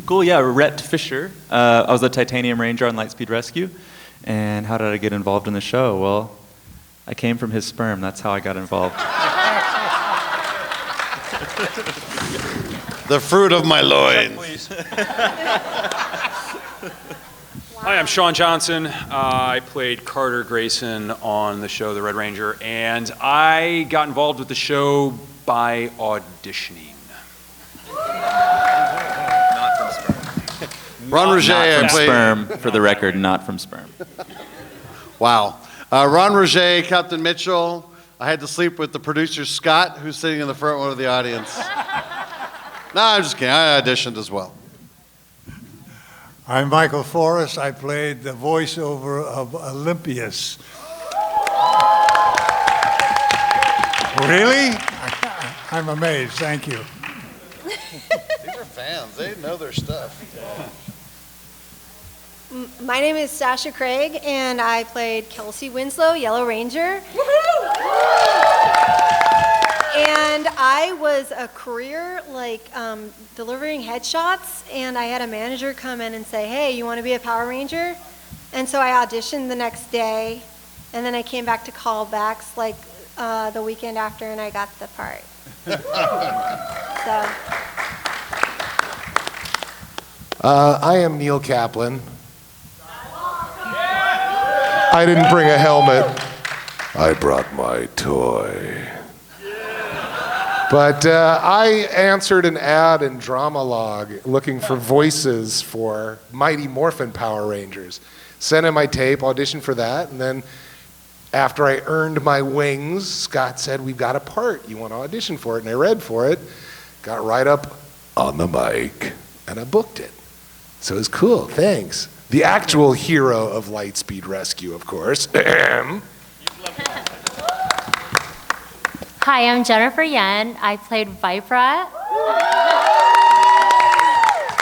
Cool, yeah, Rhett Fisher. I was a Titanium Ranger on Lightspeed Rescue. And how did I get involved in the show? Well, I came from his sperm. That's how I got involved. The fruit of my loins. Hi, I'm Sean Johnson. I played Carter Grayson on the show The Red Ranger, and I got involved with the show by auditioning. Not from sperm. Ron Roger, Not from I played. sperm, for the record, not from sperm. Wow. Ron Roger, Captain Mitchell. I had to sleep with the producer Scott, who's sitting in the front row of the audience. No, I'm just kidding. I auditioned as well. I'm Michael Forrest. I played the voiceover of Olympius. Really? I'm amazed. Thank you. These are fans. They know their stuff. My name is Sasha Craig, and I played Kelsey Winslow, Yellow Ranger. And I was a career, delivering headshots, and I had a manager come in and say, hey, you want to be a Power Ranger? And so I auditioned the next day, and then I came back to callbacks the weekend after, and I got the part. I am Neil Kaplan. I didn't bring a helmet. I brought my toy. But I answered an ad in Dramalog looking for voices for Mighty Morphin Power Rangers. Sent in my tape, auditioned for that, and then after I earned my wings, Scott said, we've got a part. You want to audition for it? And I read for it, got right up on the mic, and I booked it. So it was cool, thanks. The actual hero of Lightspeed Rescue, of course. Hi, I'm Jennifer Yen. I played Vipra.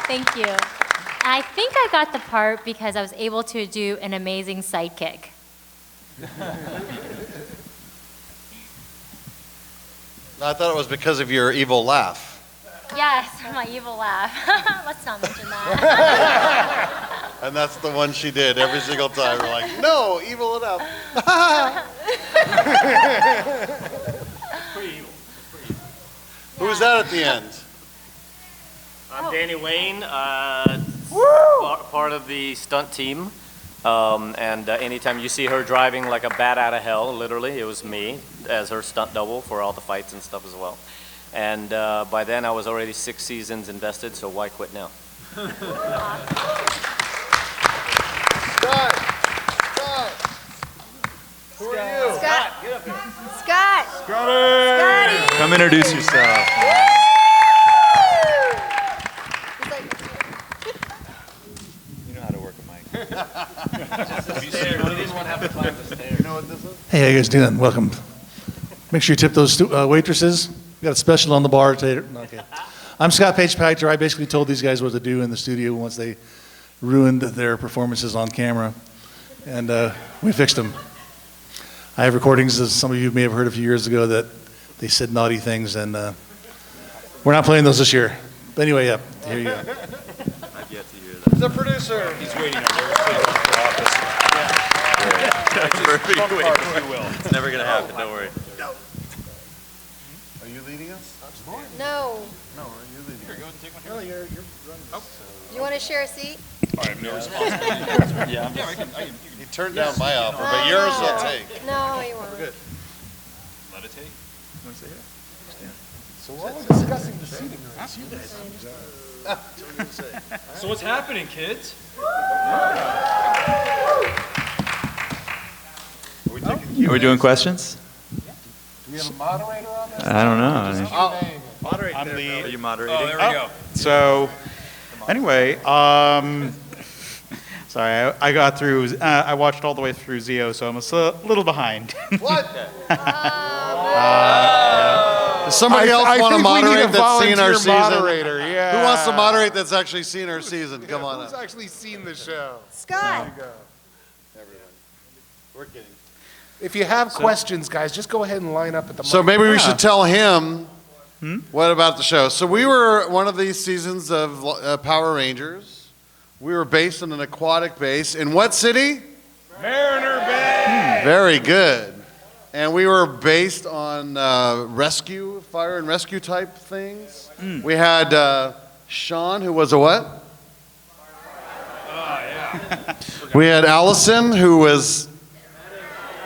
Thank you. I think I got the part because I was able to do an amazing sidekick. I thought it was because of your evil laugh. Yes, my evil laugh. Let's not mention that. And that's the one she did every single time. We're like, no, evil enough. Pretty evil. Who was that at the end? I'm Danny Wayne, part of the stunt team. And anytime you see her driving like a bat out of hell, literally, it was me as her stunt double for all the fights and stuff as well. And by then I was already 6 seasons invested, so why quit now? Scott! Who are you? Scott. Get up here. Scott. Scotty! Come introduce yourself. You know how to work a mic. You didn't want to have to climb the stairs. You know what this is? Hey, how you guys doing? Welcome. Make sure you tip those waitresses. We got a special on the bar. Okay. I'm Scott Page-Pactor. I basically told these guys what to do in the studio once they ruined their performances on camera, and we fixed them. I have recordings, as some of you may have heard a few years ago, that they said naughty things, and we're not playing those this year. But anyway, yeah, here you go. I've yet to hear that. The producer. He's waiting up there for office. It's never going to happen, don't worry. Are you leading us? No. No, are you leading us? Go ahead and take one here. No, you're running. Oh. You want to share a seat? I have no responsibility. Yeah, I can. He turned down my offer, but yours will take. No, you won't. We're good. Let it take. You want to say it? So we're all discussing the seating race. You guys. So what's happening, kids? Are we doing questions? Do we have a moderator on this? I don't know. Moderate. I'm Are the. you moderating? Oh, there we go. So, anyway, sorry, I got through. I watched all the way through Zio, so I'm a little behind. What? Does somebody else want to moderate that's seen our season? Moderator, yeah. Who wants to moderate that's actually seen our season? Come on Who's up. actually seen the show? Scott. Everyone. We're kidding. If you have questions, guys, just go ahead and line up at the So mic. maybe we should tell him What about the show? So we were one of these seasons of Power Rangers. We were based on an aquatic base. In what city? Mariner Bay. Very good. And we were based on rescue, fire and rescue type things. We had Sean, who was a what? We had Allison, who was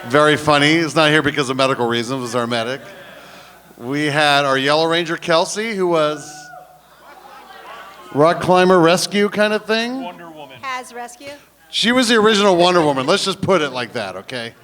very funny. He's not here because of medical reasons. Was our medic. We had our Yellow Ranger, Kelsey, who was rock climber rescue kind of thing. Wonder Woman. Has rescue. She was the original Wonder Woman. Let's just put it like that, okay?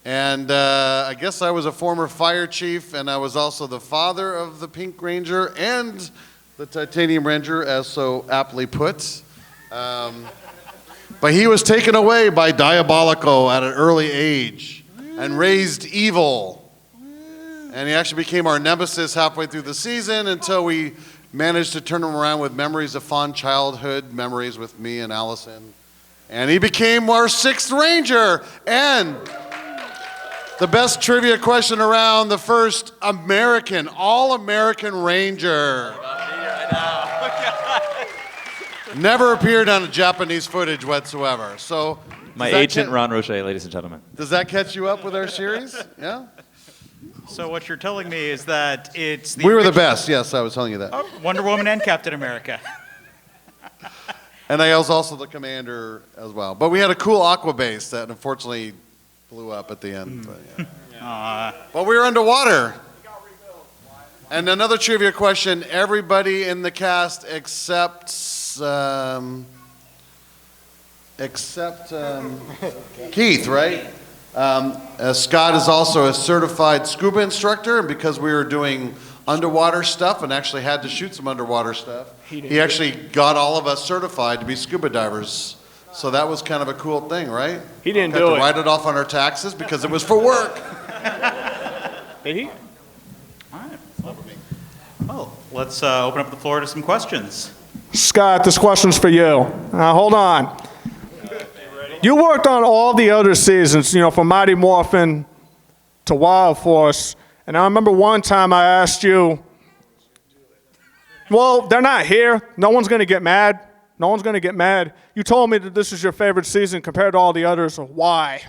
And I guess I was a former fire chief, and I was also the father of the Pink Ranger and the Titanium Ranger, as so aptly put. But he was taken away by Diabolico at an early age and raised evil. And he actually became our nemesis halfway through the season until we managed to turn him around with memories of fond childhood, memories with me and Allison. And he became our 6th Ranger. And the best trivia question around, the first American, all-American Ranger. Never appeared on a Japanese footage whatsoever. So My agent, Ron Rocher, ladies and gentlemen. Does that catch you up with our series? Yeah? So what you're telling me is that it's We were the best, yes, I was telling you that. Wonder Woman and Captain America. And I was also the commander as well. But we had a cool aqua base that unfortunately blew up at the end. But, yeah. But we were underwater. And another trivia question, everybody in the cast except Keith, right? Scott is also a certified scuba instructor, and because we were doing underwater stuff and actually had to shoot some underwater stuff, he actually got all of us certified to be scuba divers. So that was kind of a cool thing, right? He didn't Had do to it. write it off on our taxes because it was for work. Did he? All right. Well, let's open up the floor to some questions. Scott, this question's for you. Hold on. You worked on all the other seasons, from Mighty Morphin to Wild Force, and I remember one time I asked you, well, they're not here. No one's going to get mad. No one's going to get mad. You told me that this is your favorite season compared to all the others. Why?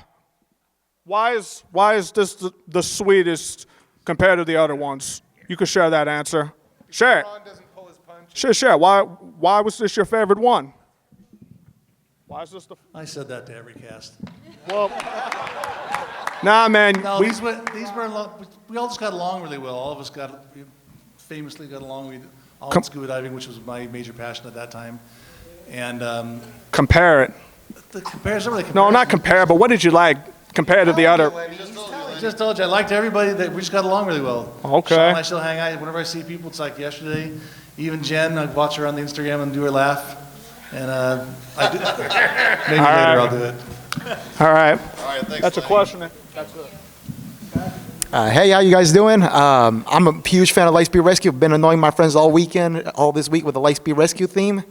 Why is this the sweetest compared to the other ones? You could share that answer. Share it. Share. Why was this your favorite one? Why is this the? I said that to every cast. Well, nah, man. No, we all just got along really well. All of us famously got along. We all went scuba diving, which was my major passion at that time. And compare it. The comparison, really. No, not compare, but what did you like compared to the other? I just told you, I liked everybody. That we just got along really well. Okay. Sean and I still hang out. Whenever I see people, it's like yesterday. Even Jen, I watch her on the Instagram and do her laugh. And I do. Maybe later I'll do it. All right. All right, thanks, That's a Lenny. question. That's it. Hey, how you guys doing? I'm a huge fan of Lightspeed Rescue. I've been annoying my friends all this week with the Lightspeed Rescue theme.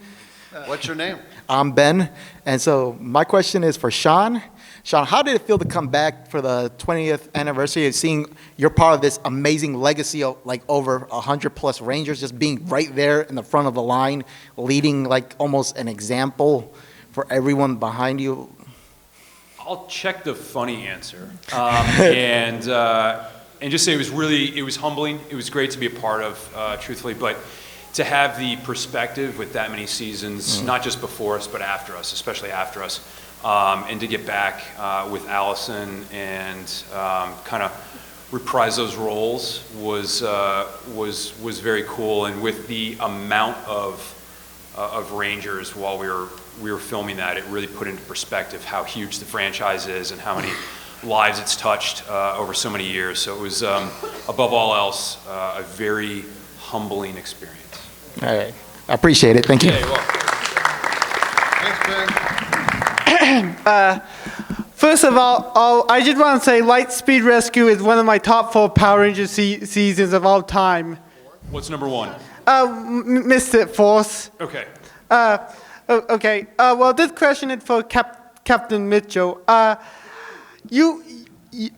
What's your name? I'm Ben, and so my question is for Sean. Sean, how did it feel to come back for the 20th anniversary of seeing you're part of this amazing legacy of like over 100+ Rangers just being right there in the front of the line, leading like almost an example for everyone behind you? I'll check the funny answer, and just say it was humbling. It was great to be a part of, truthfully, but to have the perspective with that many seasons, not just before us, but after us, especially after us, and to get back with Allison and kind of reprise those roles was very cool. And with the amount of Rangers while we were filming that, it really put into perspective how huge the franchise is and how many lives it's touched over so many years. So it was, above all else, a very humbling experience. All right. I appreciate it. Thank you. Yeah, you're welcome. Thanks, Ben. First of all, I just want to say Lightspeed Rescue is one of my top 4 Power Rangers seasons of all time. What's number 1? Mystic Force. Okay. Okay. Well, this question is for Captain Mitchell. You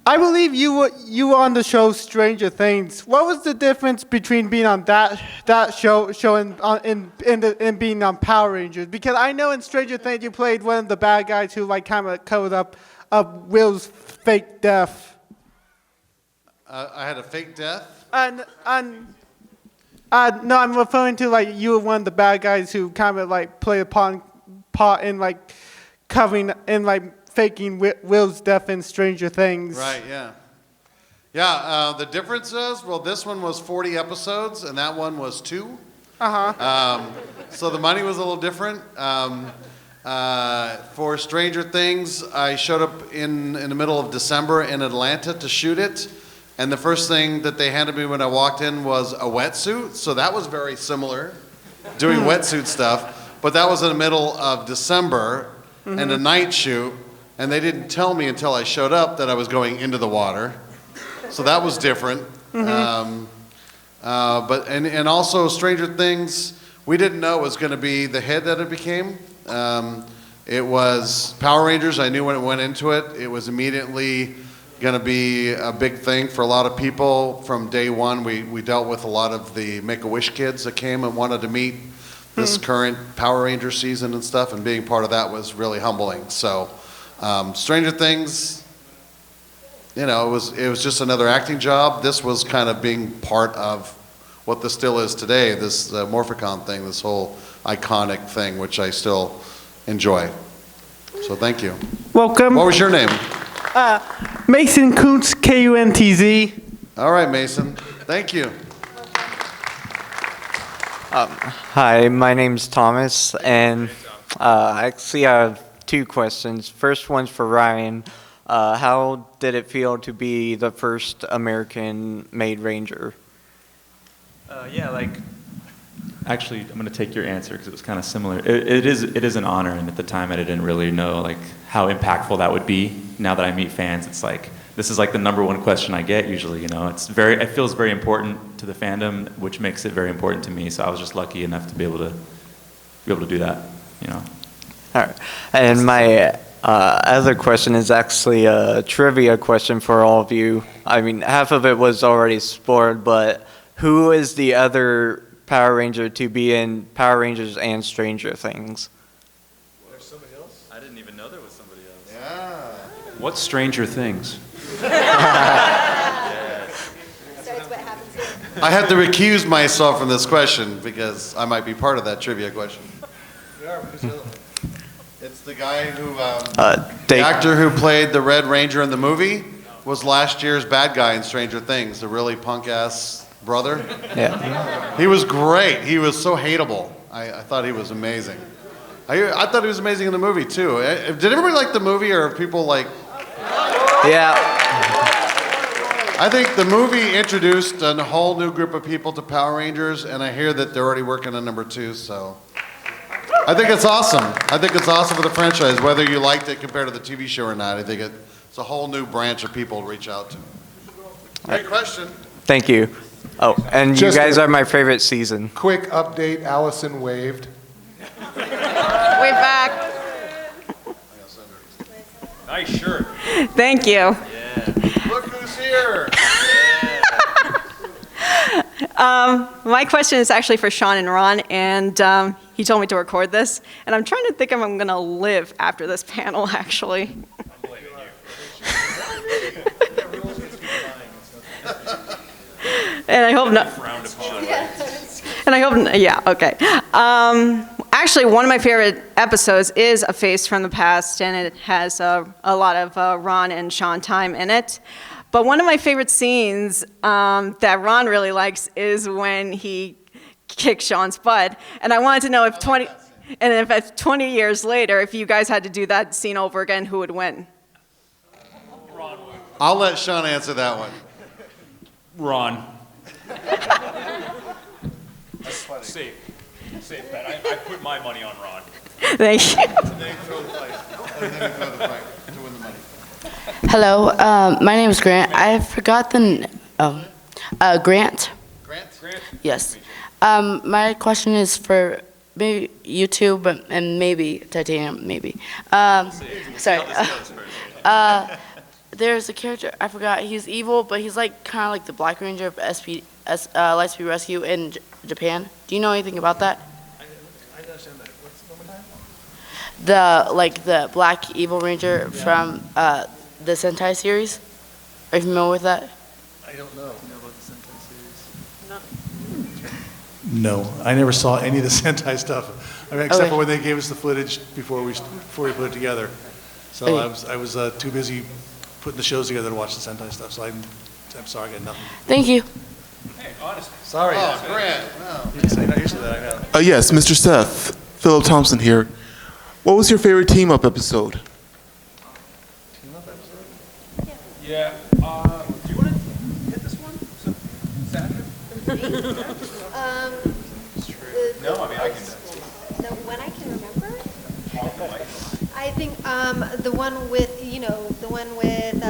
I believe you were on the show Stranger Things. What was the difference between being on that show and being on Power Rangers? Because I know in Stranger Things you played one of the bad guys who like kind of covered up Will's fake death. I had a fake death? No, I'm referring to like you were one of the bad guys who kind of like played a part in like covering and like faking Will's death in Stranger Things. Right, yeah. Yeah, the difference is, well, this one was 40 episodes, and that one was 2. So the money was a little different. For Stranger Things, I showed up in the middle of December in Atlanta to shoot it, and the first thing that they handed me when I walked in was a wetsuit, so that was very similar, doing wetsuit stuff, but that was in the middle of December, and a night shoot, and they didn't tell me until I showed up that I was going into the water. So that was different. But also Stranger Things, we didn't know it was going to be the hit that it became. It was Power Rangers. I knew when it went into it, it was immediately going to be a big thing for a lot of people. From day one, we dealt with a lot of the Make-A-Wish kids that came and wanted to meet this current Power Ranger season and stuff, and being part of that was really humbling. So Stranger Things, you know, it was just another acting job. This was kind of being part of what this still is today, this Morphicon thing, this whole iconic thing, which I still enjoy. So thank you. Welcome. What was your name? Mason Kuntz, Kuntz. All right, Mason. Thank you. Hi, my name's Thomas, and actually I have 2 questions. First one's for Ryan. How did it feel to be the first American-made Ranger? Yeah, like, actually, I'm going to take your answer because it was kind of similar. It is an honor, and at the time I didn't really know like how impactful that would be. Now that I meet fans, it's like, this is like the #1 question I get usually, you know. It feels very important to the fandom, which makes it very important to me, so I was just lucky enough to be able to do that, you know. All right. And my other question is actually a trivia question for all of you. I mean, half of it was already spoiled, but who is the other Power Ranger to be in Power Rangers and Stranger Things? There's somebody else? I didn't even know there was somebody else. Yeah. What's Stranger Things? I had to recuse myself from this question because I might be part of that trivia question. It's the guy who, the actor who played the Red Ranger in the movie was last year's bad guy in Stranger Things, the really punk-ass brother. Yeah. He was great. He was so hateable. I thought he was amazing. I thought he was amazing in the movie, too. Did everybody like the movie, or are people like... Yeah. I think the movie introduced a whole new group of people to Power Rangers, and I hear that they're already working on #2, so... I think it's awesome. I think it's awesome for the franchise, whether you liked it compared to the TV show or not. I think it's a whole new branch of people to reach out to. Great question. Thank you. Oh, and you guys are my favorite season. Quick update, Allison waved. Way back. Nice shirt. Thank you. Look who's here. My question is actually for Sean and Ron, and he told me to record this, and I'm trying to think if I'm going to live after this panel, actually. And I hope not. And I hope, yeah, okay. Actually, one of my favorite episodes is A Face from the Past, and it has a lot of Ron and Sean time in it. But one of my favorite scenes that Ron really likes is when he kicks Sean's butt. And I wanted to know if 20 years later, if you guys had to do that scene over again, who would win? Ron would. I'll let Sean answer that one. Ron. Safe bet. I put my money on Ron. Thank you. Hello, my name is Grant. I forgot the Grant. Grant? Yes. My question is for maybe YouTube and maybe Titanium, maybe. Sorry. there's a character, I forgot, he's evil, but he's like kind of like the Black Ranger of Lightspeed Rescue in Japan. Do you know anything about that? I understand that. What's one more time? The Black Evil Ranger from the Sentai series. Are you familiar with that? I don't know. About the Sentai series? No, I never saw any of the Sentai stuff. I mean, except for when they gave us the footage before we put it together. So I was too busy putting the shows together to watch the Sentai stuff. So I'm sorry, I got nothing. Thank you. Hey, honest. Sorry. Oh, Grant. Wow. You're not used to that, I know. Yes, Mr. Seth, Philip Thompson here. What was your favorite team up episode? Team up episode? Yeah. Do you want to hit this one? No, I mean I can. The one I can remember? I think the one with, the one with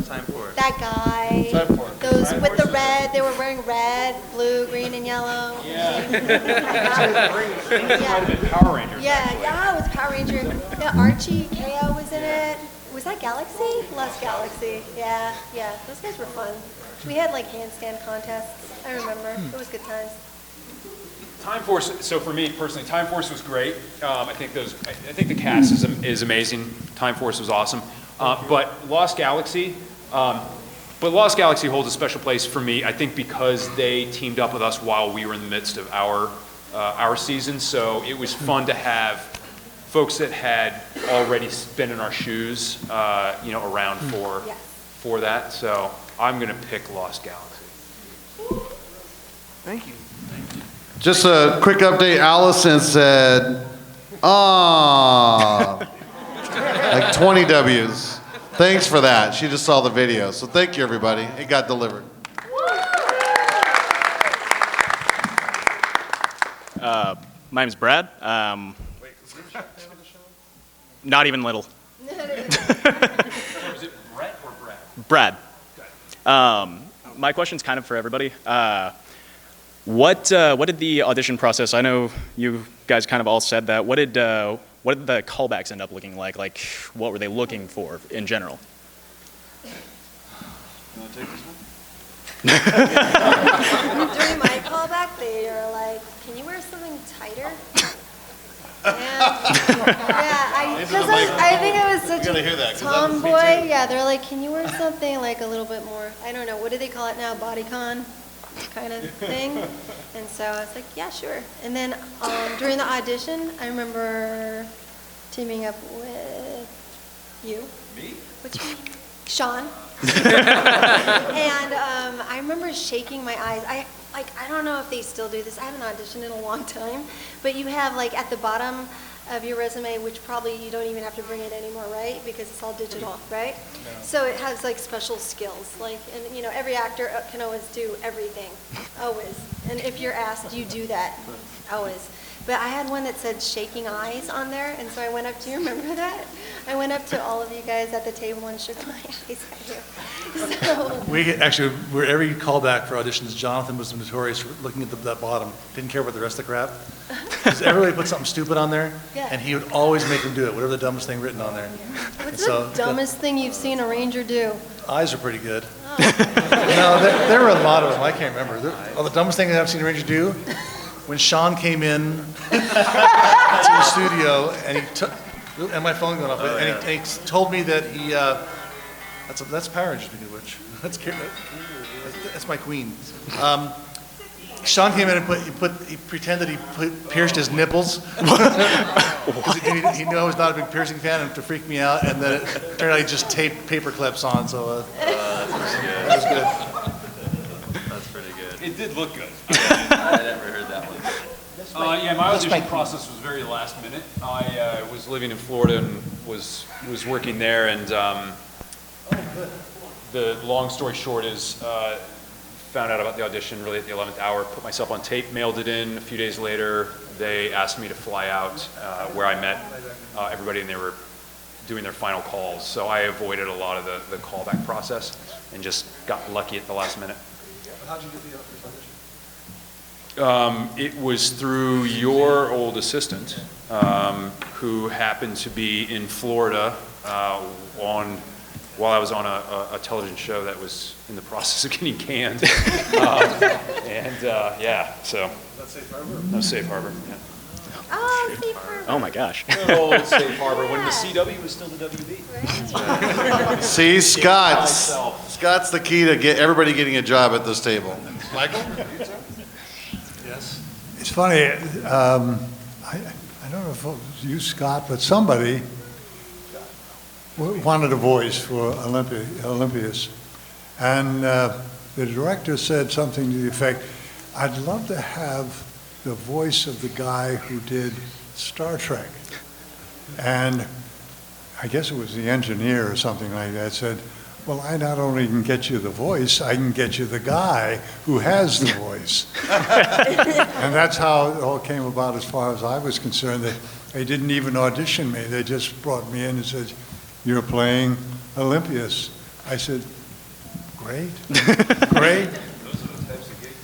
Time Force. that guy. Time Force. Those Time with Force the red, they were wearing red, blue, green, and yellow. Yeah. Power Rangers. Yeah, it was Power Ranger. Yeah, Archie, KO was in it. Was that Galaxy? Lost Galaxy. Yeah. Those guys were fun. We had like handstand contests. I remember. It was good times. Time Force. So for me personally, Time Force was great. I think the cast is amazing. Time Force was awesome. But Lost Galaxy holds a special place for me. I think because they teamed up with us while we were in the midst of our season. So it was fun to have folks that had already been in our shoes, around for that. So I'm gonna pick Lost Galaxy. Thank you. Just a quick update. Allison said, like 20 W's. Thanks for that. She just saw the video. So thank you, everybody. It got delivered. My name's Brad. Not even little. Is it Brett or Brad? Brad. My question's kind of for everybody. What did the audition process? I know you guys kind of all said that. What did the callbacks end up looking like? Like, what were they looking for in general? You want to take this one? During my callback, they were like, "Can you wear something tighter?" I think I was such a tomboy. Yeah, they're like, "Can you wear something like a little bit more?" I don't know. What do they call it now? Bodycon kind of thing. And so I was like, "Yeah, sure." And then during the audition, I remember teaming up with you. Me? Which Sean. And I remember shaking my eyes. I don't know if they still do this. I haven't auditioned in a long time, but you have like at the bottom of your resume, which probably you don't even have to bring it anymore, right? Because it's all digital, right? No. So it has like special skills, like, and every actor can always do everything, always. And if you're asked, you do that, always. But I had one that said shaking eyes on there, and so I went up to you, remember that? I went up to all of you guys at the table and shook my eyes at you. So, Where every callback for auditions, Jonathan was notorious for looking at that bottom. Didn't care about the rest of the crap. Because everybody put something stupid on there, and he would always make them do it, whatever the dumbest thing written on there. What's the dumbest thing you've seen a ranger do? Eyes are pretty good. Oh. There were a lot of them. I can't remember. The dumbest thing that I've seen a ranger do, when Sean came in to the studio, and and my phone going off, and he told me that he, that's Power Rangers, speaking of which. That's my queen. Sean came in and he pretended he pierced his nipples. Because he knew I was not a big piercing fan, and to freak me out, and then it turned out he just taped paper clips on, so that's pretty good. That was good. That's pretty good. It did look good. I never heard that one. Yeah, my audition process was very last minute. I was living in Florida and was working there, and the long story short is found out about the audition really at the 11th hour, put myself on tape, mailed it in. A few days later, they asked me to fly out where I met everybody, and they were doing their final calls. So I avoided a lot of the callback process and just got lucky at the last minute. How'd you get the audition? It was through your old assistant, who happened to be in Florida on while I was on a television show that was in the process of getting canned. Yeah, so. That's safe harbor? No, safe harbor, yeah. Oh, safe harbor. Oh my gosh. Old safe harbor when the CW was still the WB. See, Scott's the key to get everybody getting a job at this table. Michael? Yes. It's funny, I don't know if it was you, Scott, but somebody wanted a voice for Olympias. And the director said something to the effect, I'd love to have the voice of the guy who did Star Trek. And I guess it was the engineer or something like that said, well, I not only can get you the voice, I can get you the guy who has the voice. And that's how it all came about as far as I was concerned. They didn't even audition me. They just brought me in and said, you're playing Olympias. I said, great, great.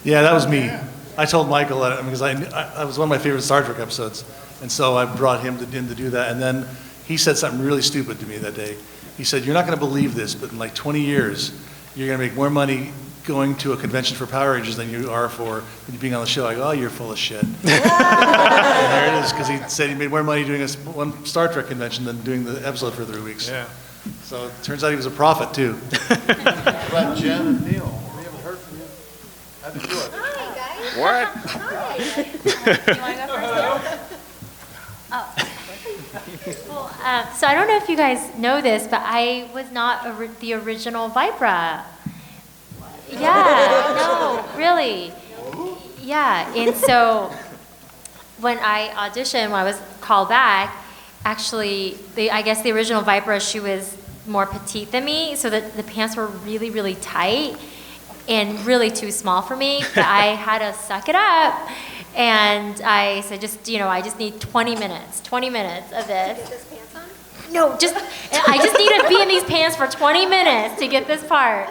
Yeah, that was me. I told Michael that because I was one of my favorite Star Trek episodes, and so I brought him in to do that. And then he said something really stupid to me that day. He said, "You're not going to believe this, but in like 20 years, you're going to make more money going to a convention for Power Rangers than you are for being on the show." I go, "Oh, you're full of shit." And there it is, because he said he made more money doing one Star Trek convention than doing the episode for 3 weeks. Yeah. So it turns out he was a prophet too. What about Jen and Neil? We haven't heard from you. How'd you do it? Hi, guys. What? Hi. You want to go first? Oh. Well, so I don't know if you guys know this, but I was not the original Vipra. Yeah, no, really. Yeah, and so when I auditioned, when I was called back, actually, I guess the original Vipra, she was more petite than me, so that the pants were really, really tight and really too small for me, but I had to suck it up. And I said, I just need 20 minutes of this. Get this pants on? No, I just need to be in these pants for 20 minutes to get this part.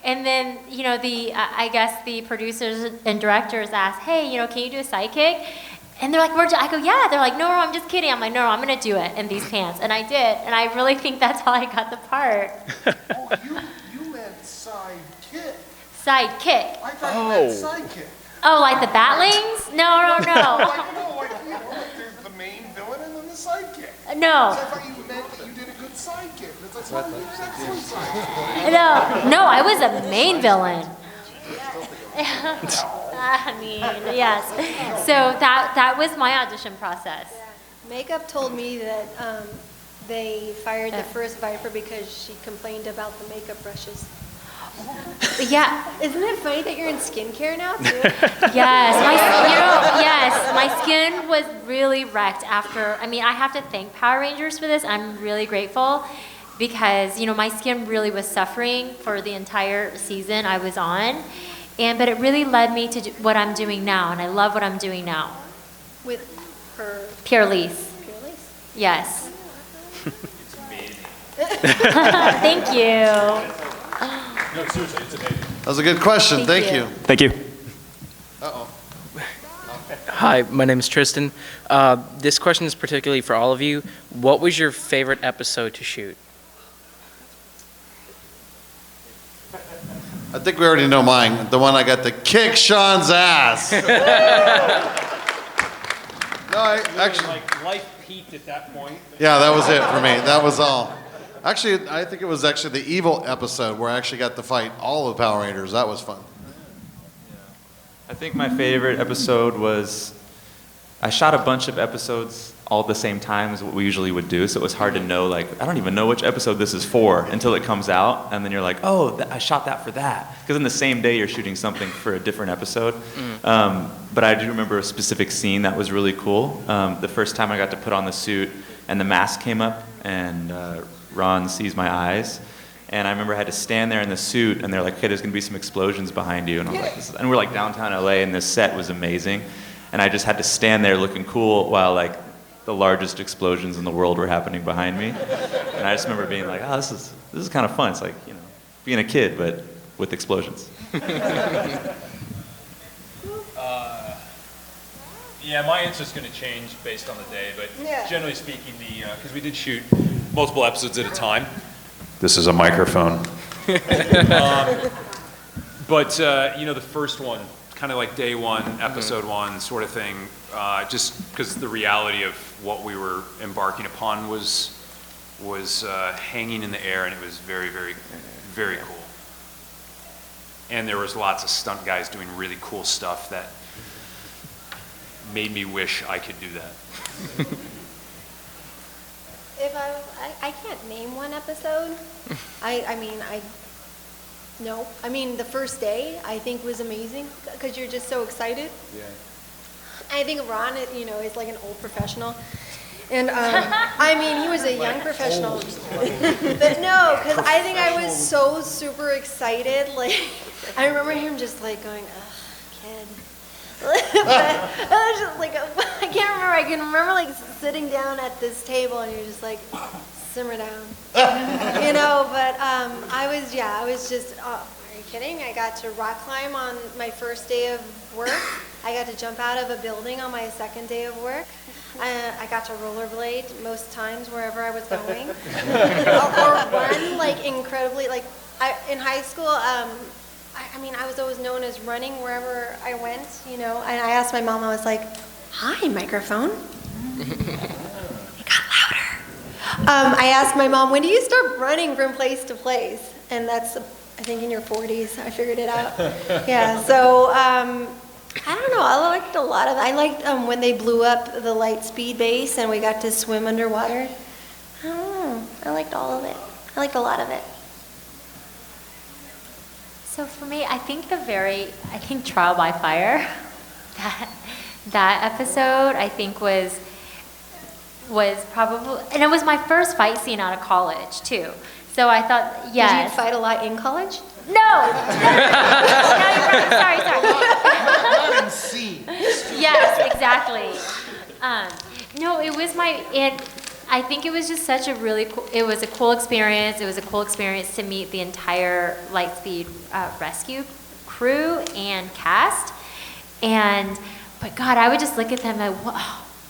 And then, I guess the producers and directors asked, hey, can you do a sidekick? And they're like, I go, yeah. They're like, no, I'm just kidding. I'm like, no, I'm going to do it in these pants. And I did. And I really think that's how I got the part. Oh, you meant sidekick. Sidekick. I thought you meant sidekick. Oh, like the Batlings? No. There's the main villain and then the sidekick. No. So I thought you meant that you did a good sidekick. That's like, oh, you're an excellent sidekick. No, I was a main villain. I mean, yes. So that was my audition process. Makeup told me that they fired the first Viper because she complained about the makeup brushes. Yeah. Isn't it funny that you're in skincare now too? Yes, my skin was really wrecked after. I have to thank Power Rangers for this. I'm really grateful because my skin really was suffering for the entire season I was on, but it really led me to what I'm doing now, and I love what I'm doing now. With her Pure Lise. Pure Lise? Yes. It's amazing. Thank you. No, seriously, it's amazing. That was a good question. Thank you. Thank you. Uh-oh. Hi, my name is Tristan. This question is particularly for all of you. What was your favorite episode to shoot? I think we already know mine. The one I got to kick Sean's ass. No, actually. Like life peaked at that point. Yeah, that was it for me. That was all. Actually, I think it was actually the evil episode where I actually got to fight all of the Power Rangers. That was fun. I think my favorite episode was, I shot a bunch of episodes all at the same time as what we usually would do, so it was hard to know, I don't even know which episode this is for until it comes out, and then you're like, oh, I shot that for that. Because in the same day you're shooting something for a different episode. But I do remember a specific scene that was really cool. The first time I got to put on the suit and the mask came up, and Ron sees my eyes, and I remember I had to stand there in the suit, and they're like, okay, there's going to be some explosions behind you, and I was like, and we're downtown LA, and this set was amazing, and I just had to stand there looking cool while the largest explosions in the world were happening behind me, and I just remember being like, oh, this is kind of fun. It's like, being a kid, but with explosions. Yeah, my answer's going to change based on the day, but Yeah. generally speaking, because we did shoot multiple episodes at a time, this is a microphone. But the first one, kind of like day one, episode one sort of thing, just because the reality of what we were embarking upon was hanging in the air, and it was very, very, very cool. And there was lots of stunt guys doing really cool stuff that made me wish I could do that. If I can't name one episode. No. I mean, the first day I think was amazing because you're just so excited. Yeah. I think Ron, is like an old professional. And he was a young professional. But no, because I think I was so super excited. Like, I remember him just like going, ugh, kid. But I was just like, I can't remember. I can remember like sitting down at this table and you're just like, simmer down. But I was just, are you kidding? I got to rock climb on my first day of work. I got to jump out of a building on my second day of work. I got to rollerblade most times wherever I was going. or run like incredibly, like in high school, I was always known as running wherever I went, and I asked my mom, I was like, hi, microphone. It got louder. I asked my mom, when do you start running from place to place? And that's, I think, in your 40s. I figured it out. Yeah, so I don't know. I liked a lot of it. I liked when they blew up the Lightspeed base and we got to swim underwater. I don't know. I liked all of it. I liked a lot of it. So for me, I think Trial by Fire, that episode, I think was probably, and it was my first fight scene out of college too. So I thought, yes. Did you fight a lot in college? No. No, you're right. Sorry. Yes, exactly. No, it was I think it was just such a really cool, it was a cool experience. It was a cool experience to meet the entire Lightspeed rescue crew and cast. But God, I would just look at them and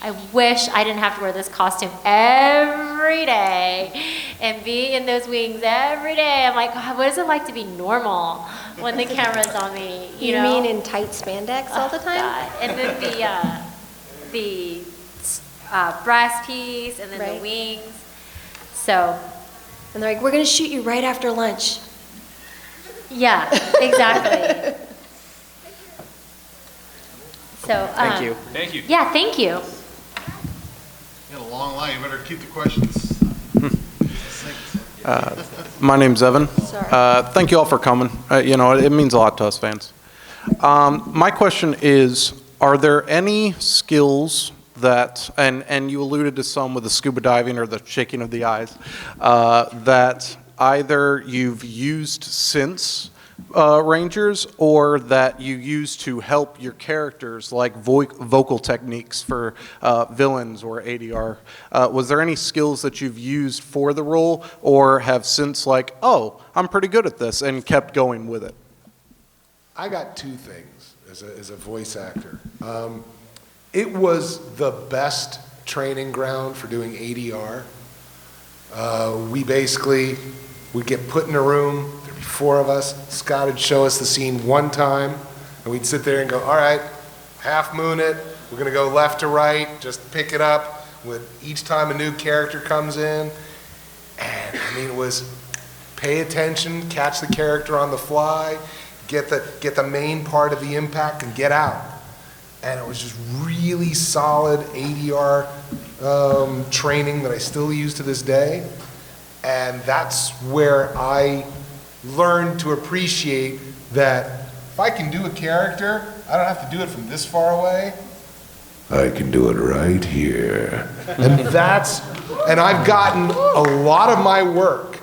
I wish I didn't have to wear this costume every day and be in those wings every day. I'm like, God, what is it like to be normal when the camera's on me? You mean in tight spandex all the time? God. And then the brass piece and then the wings. So. And they're like, we're going to shoot you right after lunch. Yeah, exactly. So. Thank you. Thank you. Yeah, thank you. You got a long line. You better keep the questions. My name's Evan. Thank you all for coming. It means a lot to us fans. My question is, are there any skills that, and you alluded to some with the scuba diving or the shaking of the eyes, that either you've used since Rangers or that you use to help your characters, like vocal techniques for villains or ADR? Was there any skills that you've used for the role or have since like, oh, I'm pretty good at this and kept going with it? I got two things as a voice actor. It was the best training ground for doing ADR. We'd get put in a room, there'd be four of us. Scott would show us the scene one time, and we'd sit there and go, all right, half moon it, we're gonna go left to right, just pick it up with each time a new character comes in. And it was pay attention, catch the character on the fly, get the main part of the impact and get out. And it was just really solid ADR training that I still use to this day. And that's where I learned to appreciate that if I can do a character, I don't have to do it from this far away. I can do it right here. And I've gotten a lot of my work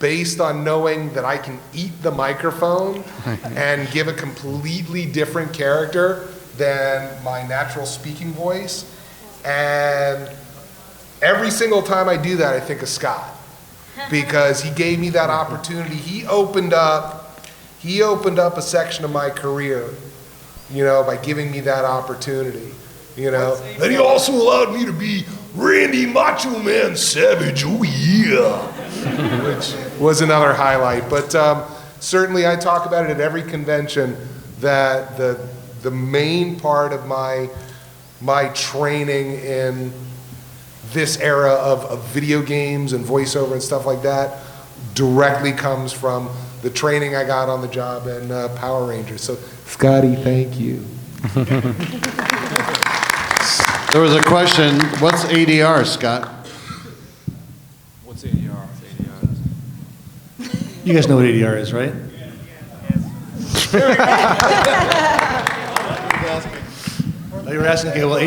based on knowing that I can eat the microphone and give a completely different character than my natural speaking voice. And every single time I do that, I think of Scott, because he gave me that opportunity. He opened up a section of my career, by giving me that opportunity, Then he also allowed me to be Randy Macho Man Savage, oh yeah. which was another highlight. But certainly I talk about it at every convention that the main part of my training in this era of video games and voiceover and stuff like that directly comes from the training I got on the job in Power Rangers. So, Scotty, thank you. There was a question, what's ADR, Scott? What's ADR? You guys know what ADR is, right? Oh, you were asking, okay, well,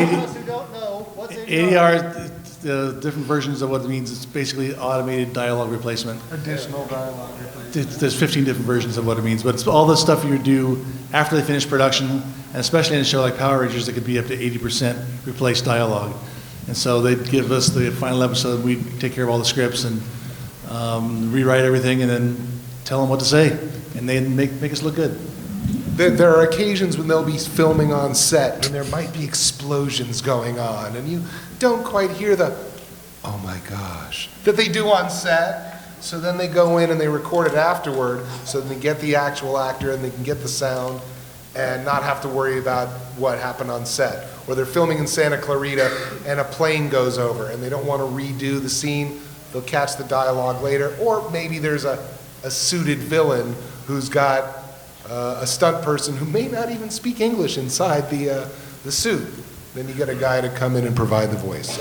ADR, the different versions of what it means, it's basically automated dialogue replacement. Additional dialogue. There's 15 different versions of what it means, but it's all the stuff you do after they finish production, and especially in a show like Power Rangers, it could be up to 80% replaced dialogue. And so they'd give us the final episode, we'd take care of all the scripts and rewrite everything and then tell them what to say, and they'd make us look good. There are occasions when they'll be filming on set and there might be explosions going on and you don't quite hear the, oh my gosh, that they do on set. So then they go in and they record it afterward so they get the actual actor and they can get the sound and not have to worry about what happened on set. Or they're filming in Santa Clarita and a plane goes over and they don't want to redo the scene. They'll catch the dialogue later. Or maybe there's a suited villain who's got a stunt person who may not even speak English inside the suit. Then you get a guy to come in and provide the voice.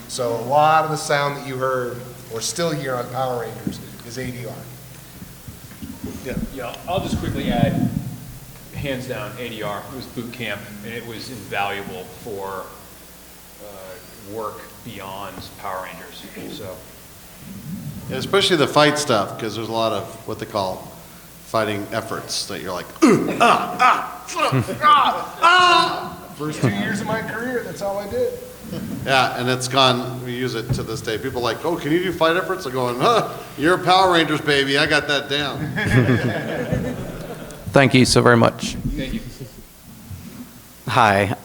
So a lot of the sound that you heard or still hear on Power Rangers is ADR. Yeah, I'll just quickly add, hands down, ADR. It was boot camp, and it was invaluable for work beyond Power Rangers. So, Yeah, especially the fight stuff, because there's a lot of what they call fighting efforts that you're like, First 2 years of my career, that's all I did. Yeah, and it's gone, we use it to this day. People are like, oh, can you do fight efforts? I'm going, you're a Power Rangers, baby. I got that down. Thank you so very much. Thank you. Hi,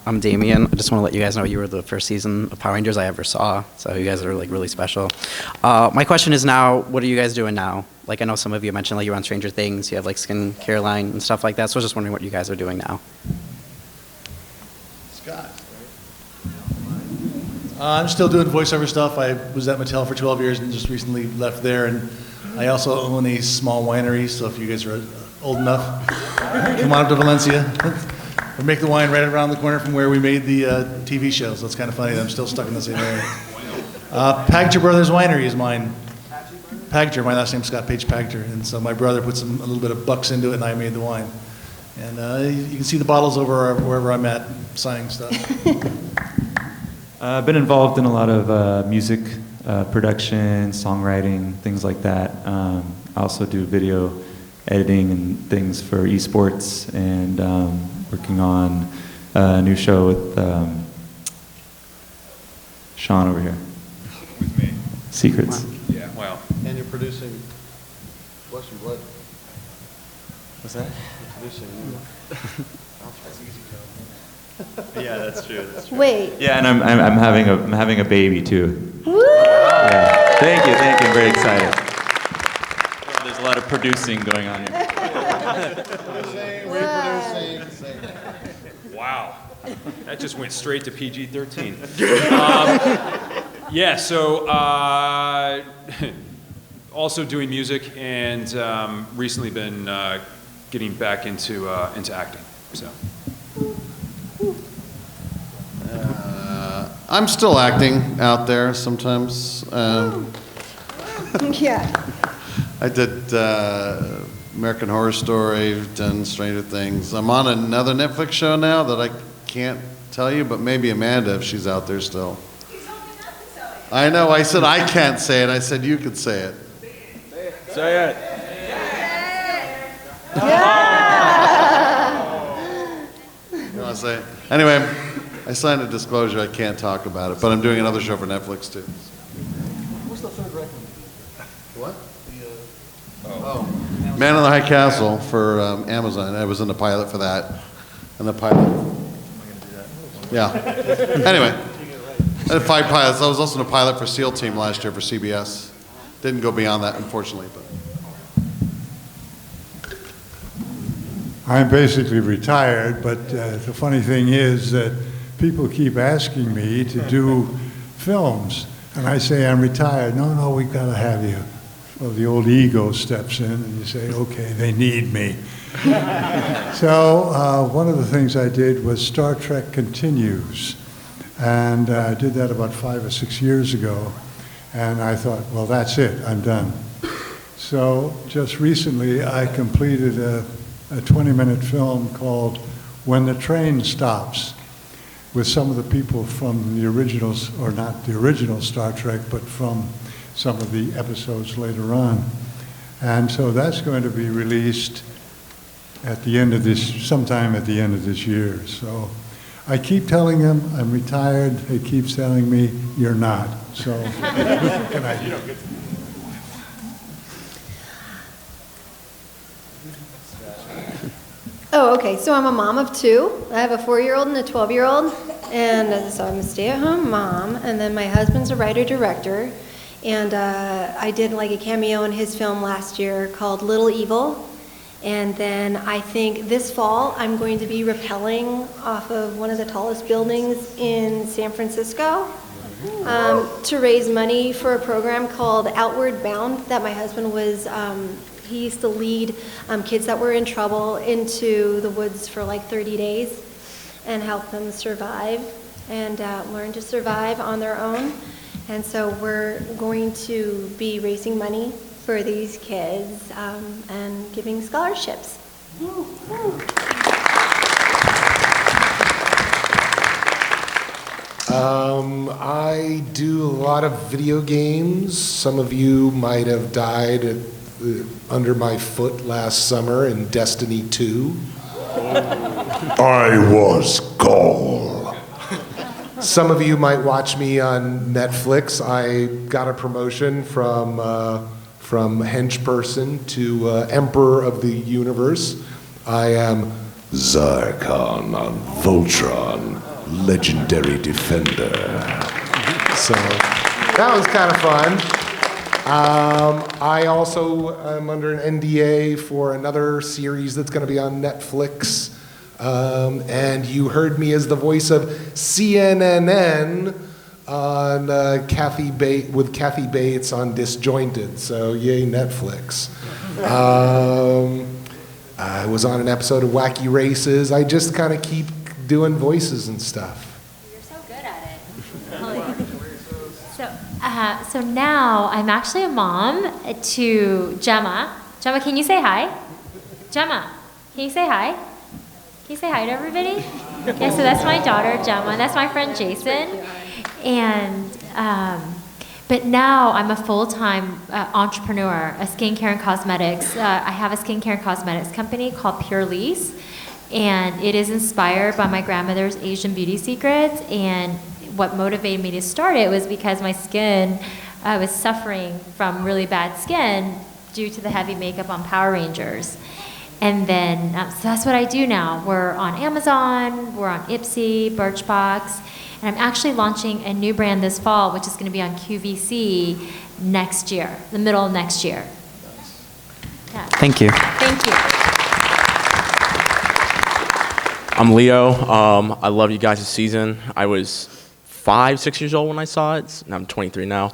I'm Damien. I just want to let you guys know you were the first season of Power Rangers I ever saw, so you guys are like really special. My question is now, what are you guys doing now? Like I know some of you mentioned like you're on Stranger Things, you have like skincare line and stuff like that, so I was just wondering what you guys are doing now. Scott. I'm still doing voiceover stuff. I was at Mattel for 12 years and just recently left there. And I also own a small winery, so if you guys are old enough, come on up to Valencia. We make the wine right around the corner from where we made the TV show, so it's kind of funny that I'm still stuck in the same area. Pagter Brothers Winery is mine. Pagter, my last name's Scott Page Pagter, and so my brother put a little bit of bucks into it and I made the wine. And you can see the bottles over wherever I'm at signing stuff. I've been involved in a lot of music production, songwriting, things like that. I also do video editing and things for esports, and working on a new show with Sean over here. With me. Secrets. Yeah, wow. And you're producing Flesh and Blood. What's that? You're producing. That's easy, yeah, that's true. That's true. Wait. Yeah, and I'm having a baby too. Woo! Yeah. Thank you. I'm very excited. There's a lot of producing going on here. Reproducing. Wow. That just went straight to PG-13. Yeah, so also doing music and recently been getting back into acting. So. I'm still acting out there sometimes. Yeah. I did American Horror Story, done Stranger Things. I'm on another Netflix show now that I can't tell you, but maybe Amanda, if she's out there still. I know, I said I can't say it. I said you could say it. Say it. You want to say it? Anyway, I signed a disclosure. I can't talk about it, but I'm doing another show for Netflix too. What's the third record? What? Man on the High Castle for Amazon. I was in the pilot for that. And the pilot. Yeah. Anyway, I had 5 pilots. I was also in a pilot for SEAL Team last year for CBS. didn't go beyond that, unfortunately. But I'm basically retired, but the funny thing is that people keep asking me to do films, and I say I'm retired. No, we've got to have you. Well, the old ego steps in, and you say, okay, they need me. So one of the things I did was Star Trek Continues, and I did that about 5 or 6 years ago, and I thought, well, that's it, I'm done. So just recently, I completed a 20-minute film called When the Train Stops, with some of the people from the originals, or not the original Star Trek, but from some of the episodes later on. And so that's going to be released at the end of this, sometime at the end of this year. So I keep telling them I'm retired. They keep telling me you're not. So can I? Oh, okay. So I'm a mom of 2. I have a 4-year-old and a 12-year-old, and so I'm a stay-at-home mom. And then my husband's a writer-director, and I did like a cameo in his film last year called Little Evil. And then I think this fall I'm going to be rappelling off of one of the tallest buildings in San Francisco to raise money for a program called Outward Bound that my husband was. He used to lead kids that were in trouble into the woods for like 30 days and help them survive and learn to survive on their own. And so we're going to be raising money for these kids and giving scholarships. I do a lot of video games. Some of you might have died under my foot last summer in Destiny 2. I was Gaul. Some of you might watch me on Netflix. I got a promotion from henchperson to Emperor of the Universe. I am Zarkon on Voltron, legendary defender. So that was kind of fun. I also am under an NDA for another series that's going to be on Netflix. And you heard me as the voice of CNN on with Kathy Bates on Disjointed. So yay, Netflix. I was on an episode of Wacky Races. I just kind of keep doing voices and stuff. You're so good at it. So now I'm actually a mom to Gemma. Gemma, can you say hi? Gemma, can you say hi? Can you say hi to everybody? Yeah, so that's my daughter, Gemma. That's my friend, Jason. And, but now I'm a full-time entrepreneur, a skincare and cosmetics. I have a skincare and cosmetics company called Pure Lease, and it is inspired by my grandmother's Asian beauty secrets. And what motivated me to start it was because my skin was suffering from really bad skin due to the heavy makeup on Power Rangers. And then, so that's what I do now. We're on Amazon, we're on Ipsy, Birchbox, and I'm actually launching a new brand this fall, which is going to be on QVC next year, the middle of next year. Yeah. Thank you. Thank you. I'm Leo. I love you guys' season. I was 5, 6 years old when I saw it. I'm 23 now.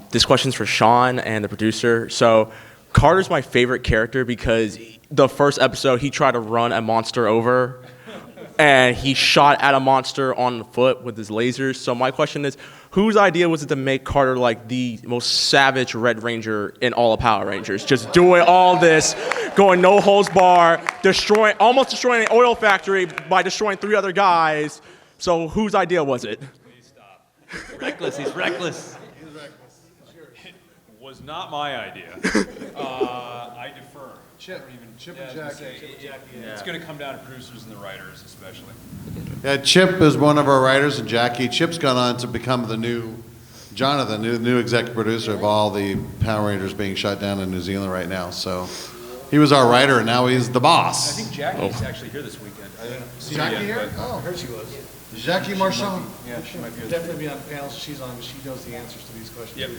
This question's for Sean and the producer. So Carter's my favorite character because the first episode, he tried to run a monster over, and he shot at a monster on the foot with his lasers. So my question is, whose idea was it to make Carter like the most savage Red Ranger in all of Power Rangers? Just doing all this, going no holds bar, almost destroying an oil factory by destroying 3 other guys. So whose idea was it? Please stop. Reckless, he's reckless. It was not my idea. I defer. Chip and Jackie. It's going to come down to producers and the writers, especially. Yeah, Chip is one of our writers, and Jackie. Chip's gone on to become the new Jonathan, the new executive producer of all the Power Rangers being shut down in New Zealand right now. So he was our writer, and now he's the boss. I think Jackie's actually here this weekend. I didn't see her Jackie yet, here? but- Oh, here she was. Jackie Marchand. Yeah, she might be. She'll definitely be on panels she's on, because she knows the answers to these questions. Yep.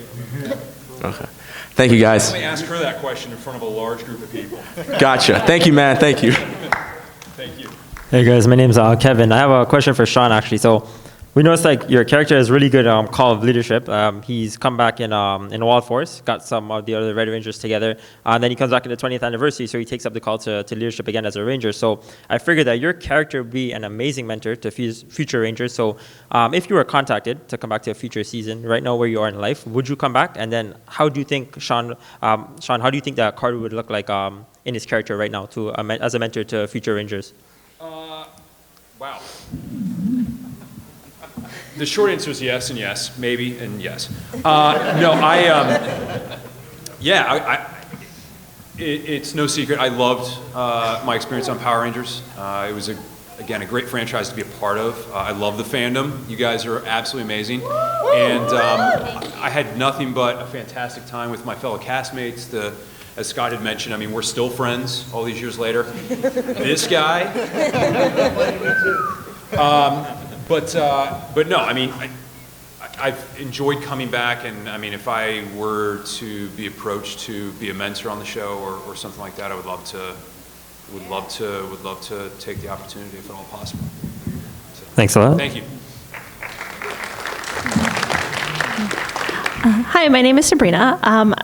Okay. Thank you, guys. Let me ask her that question in front of a large group of people. Gotcha. Thank you, man. Thank you. Thank you. Hey guys, my name's Kevin. I have a question for Sean actually. So we noticed like your character is really good call of leadership. He's come back in Wild Force, got some of the other Red Rangers together, and then he comes back in the 20th anniversary, so he takes up the call to leadership again as a Ranger. So I figured that your character would be an amazing mentor to future Rangers. So if you were contacted to come back to a future season, right now where you are in life, would you come back? And then how do you think, Sean, how do you think that Carter would look like in his character right now as a mentor to future Rangers? Wow. The short answer is yes and yes, maybe and yes. It's no secret. I loved my experience on Power Rangers. It was, again, a great franchise to be a part of. I love the fandom. You guys are absolutely amazing. And I had nothing but a fantastic time with my fellow castmates. As Scott had mentioned, I mean, we're still friends all these years later. This guy. But no, I mean, I've enjoyed coming back, and I mean, if I were to be approached to be a mentor on the show or something like that, I would love to take the opportunity if at all possible. So, thanks a lot. Thank you. Hi, my name is Sabrina.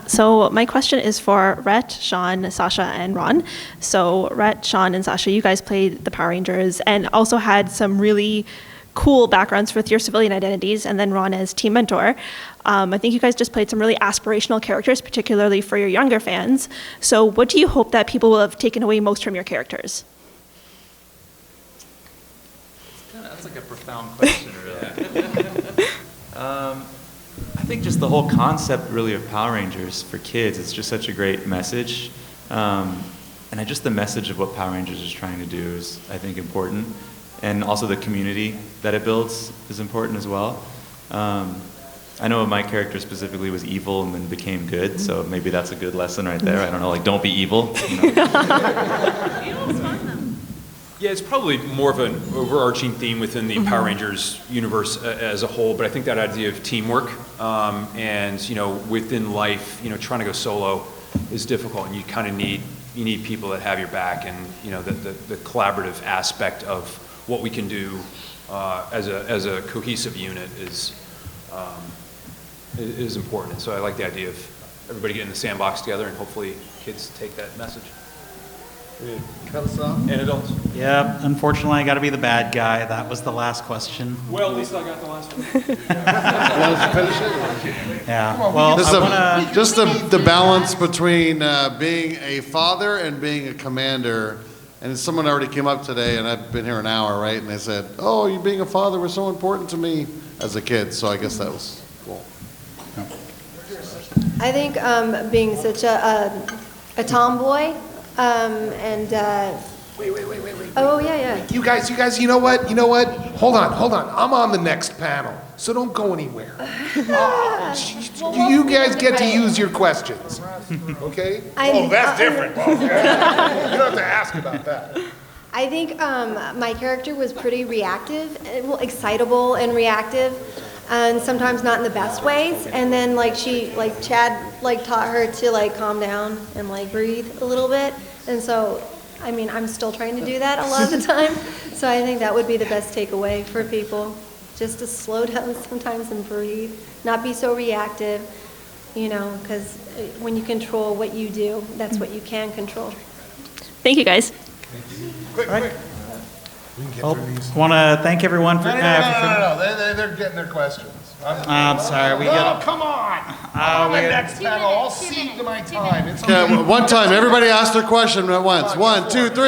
So my question is for Rhett, Sean, Sasha, and Ron. So Rhett, Sean, and Sasha, you guys played the Power Rangers and also had some really cool backgrounds with your civilian identities, and then Ron as team mentor. I think you guys just played some really aspirational characters, particularly for your younger fans. So what do you hope that people will have taken away most from your characters? That's like a profound question, really. I think just the whole concept, really, of Power Rangers for kids, it's just such a great message. And just the message of what Power Rangers is trying to do is, I think, important. And also the community that it builds is important as well. I know my character specifically was evil and then became good, so maybe that's a good lesson right there. I don't know, like, don't be evil. You know? Yeah, it's probably more of an overarching theme within the Power Rangers universe as a whole, but I think that idea of teamwork and, you know, within life, you know, trying to go solo is difficult, and you kind of need people that have your back, and, you know, the collaborative aspect of what we can do as a cohesive unit is important. And so I like the idea of everybody getting in the sandbox together, and hopefully kids take that message. Cut us off. And adults. Yep, unfortunately, I got to be the bad guy. That was the last question. Well, at least I got the last one. Yeah. Well, just the balance between being a father and being a commander. And someone already came up today, and I've been here an hour, right? And they said, "Oh, you being a father was so important to me as a kid." So I guess that was cool. I think being such a tomboy and Wait. oh yeah. You guys, you know what? Hold on. I'm on the next panel, so don't go anywhere. You guys get to use your questions, okay? That's different. You don't have to ask about that. I think my character was pretty reactive, well, excitable and reactive, and sometimes not in the best ways. And then Chad taught her to calm down and breathe a little bit. And so, I mean, I'm still trying to do that a lot of the time. So I think that would be the best takeaway for people, just to slow down sometimes and breathe, not be so reactive, you know, because when you control what you do, that's what you can control. Thank you, guys. Quick. Well, want to thank everyone for. No. They're getting their questions. I'm sorry. Come on. I'm the next panel. I'll cede to my time. It's Okay, one time, everybody ask their question at once. 1, 2, 3.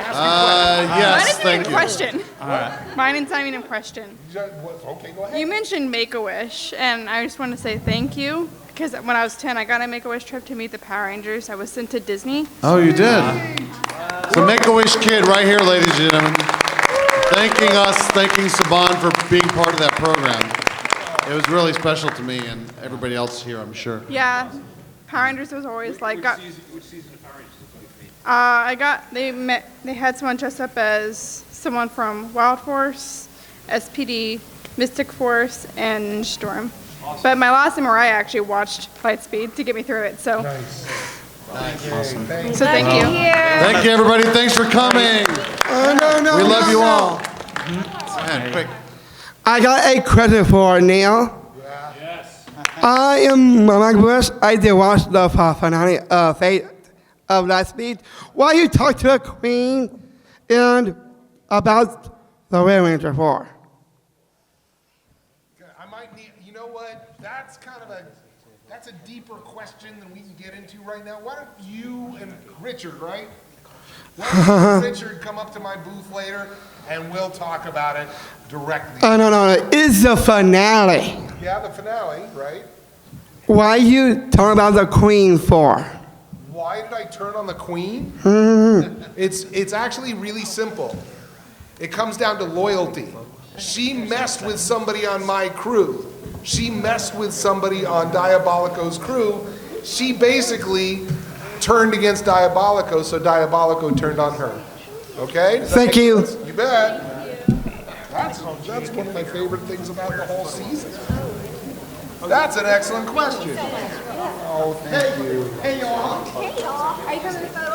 Yes, thank you. Question. All right. Mine is not even a question. Okay, go ahead. You mentioned Make-A-Wish, and I just want to say thank you, because when I was 10, I got a Make-A-Wish trip to meet the Power Rangers. I was sent to Disney. Oh, you did? So Make-A-Wish kid right here, ladies and gentlemen. Thanking Saban for being part of that program. It was really special to me and everybody else here, I'm sure. Yeah, Power Rangers was always like... Which season of Power Rangers did you meet? They had someone dress up as someone from Wild Force, SPD, Mystic Force, and Storm. But my last MRI, I actually watched Lightspeed to get me through it. So. Nice. Awesome. So thank you. Thank you, everybody. Thanks for coming. We love you all. Man, quick. I got a question for Neil. I am Mike Bush. I did watch the finale Fate of Lightspeed. Why you talk to a queen and about the Red Ranger 4? I might need, you know what? That's a deeper question than we can get into right now. Why don't you and Richard, right? Why don't Richard come up to my booth later and we'll talk about it directly. No. It's the finale. Yeah, the finale, right? Why you talk about the queen for? Why did I turn on the queen? Mm-hmm. It's actually really simple. It comes down to loyalty. She messed with somebody on my crew. She messed with somebody on Diabolico's crew. She basically turned against Diabolico, so Diabolico turned on her. Okay? Thank you. Sense? You bet. That's one of my favorite things about the whole season. That's an excellent question. Oh, thank you. Hey, y'all. Hey, y'all. Are you coming to the photo?